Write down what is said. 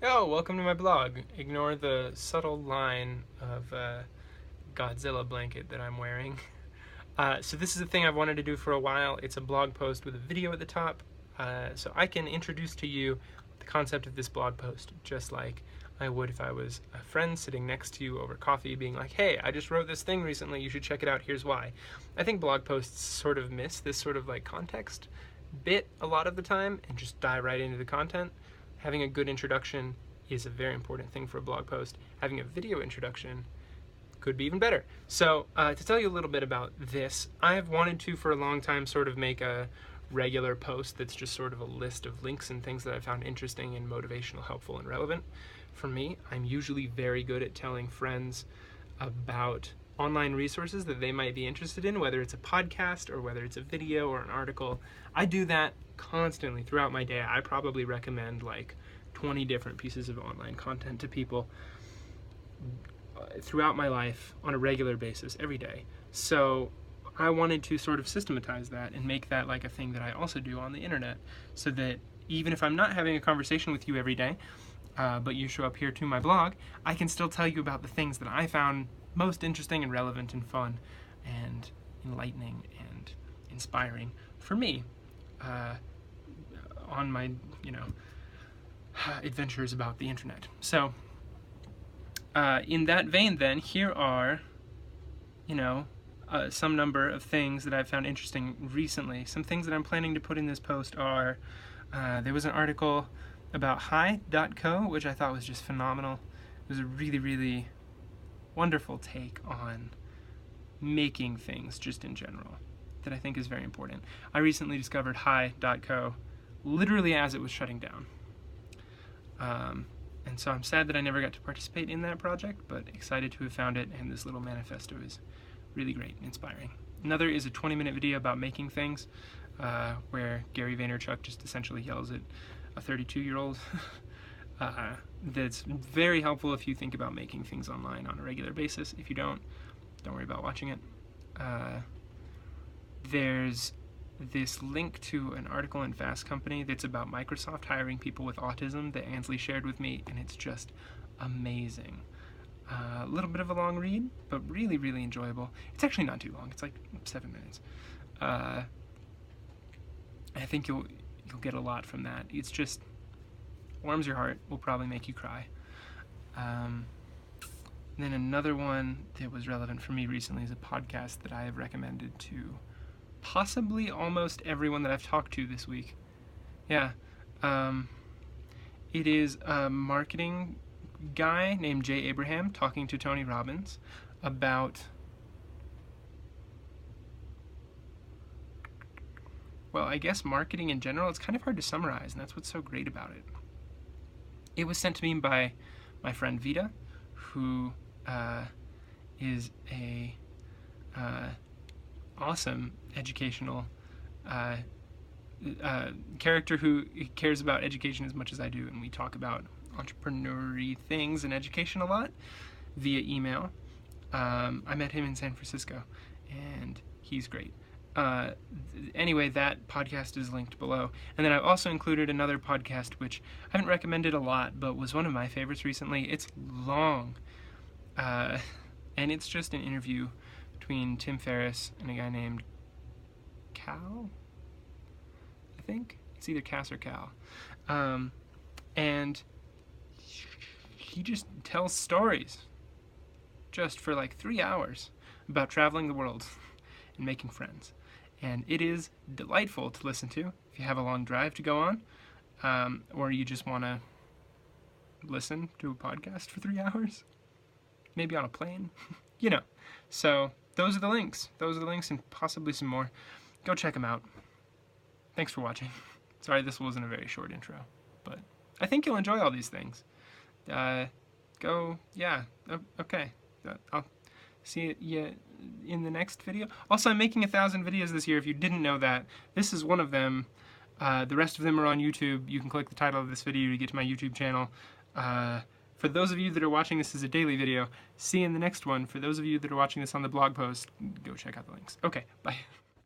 Oh, welcome to my blog. Ignore the subtle line of Godzilla blanket that I'm wearing. So this is a thing I've wanted to do for a while. It's a blog post with a video at the top. So I can introduce to you the concept of this blog post, just like I would if I was a friend sitting next to you over coffee being like, hey, I just wrote this thing recently, you should check it out, here's why. I think blog posts sort of miss this sort of like context bit a lot of the time and just dive right into the content. Having a good introduction is a very important thing for a blog post. Having a video introduction could be even better. So to tell you a little bit about this, I've wanted to for a long time sort of make a regular post that's just sort of a list of links and things that I found interesting and motivational, helpful, and relevant. For me, I'm usually very good at telling friends about online resources that they might be interested in, whether it's a podcast or whether it's a video or an article. I do that constantly throughout my day. I probably recommend like 20 different pieces of online content to people throughout my life on a regular basis every day. So I wanted to sort of systematize that and make that like a thing that I also do on the internet, so that even if I'm not having a conversation with you every day, but you show up here to my blog, I can still tell you about the things that I found most interesting and relevant and fun and enlightening and inspiring for me on my, adventures about the internet. So in that vein then, here are, some number of things that I've found interesting recently. Some things that I'm planning to put in this post are, there was an article about hi.co, which I thought was just phenomenal. It was a really, really wonderful take on making things just in general that I think is very important. I recently discovered hi.co literally as it was shutting down. And so I'm sad that I never got to participate in that project, but excited to have found it, and this little manifesto is really great and inspiring. Another is a 20-minute video about making things, where Gary Vaynerchuk just essentially yells at a 32-year-old. That's very helpful if you think about making things online on a regular basis. If you don't worry about watching it. There's this link to an article in Fast Company that's about Microsoft hiring people with autism that Ansley shared with me, and it's just amazing. A little bit of a long read, but really, really enjoyable. It's actually not too long. It's like 7 minutes. I think you'll get a lot from that. It's just warms your heart, will probably make you cry. Then another one that was relevant for me recently is a podcast that I have recommended to possibly almost everyone that I've talked to this week. Yeah. It is a marketing guy named Jay Abraham talking to Tony Robbins about, well, I guess marketing in general. It's kind of hard to summarize, and that's what's so great about it. It was sent to me by my friend Vita, who is a awesome educational character who cares about education as much as I do, and we talk about entrepreneur-y things and education a lot via email. I met him in San Francisco, and he's great. Anyway, that podcast is linked below. And then I've also included another podcast, which I haven't recommended a lot, but was one of my favorites recently. It's long, and it's just an interview between Tim Ferriss and a guy named Cal, I think. It's either Cass or Cal. And he just tells stories just for like 3 hours about traveling the world and making friends. And it is delightful to listen to if you have a long drive to go on, or you just want to listen to a podcast for 3 hours, maybe on a plane, So those are the links. And possibly some more. Go check them out. Thanks for watching. Sorry this wasn't a very short intro, but I think you'll enjoy all these things. Okay. I'll see you in the next video. Also, I'm making 1,000 videos this year, if you didn't know that. This is one of them. The rest of them are on YouTube. You can click the title of this video to get to my YouTube channel. For those of you that are watching this as a daily video, see you in the next one. For those of you that are watching this on the blog post, go check out the links. Okay, bye.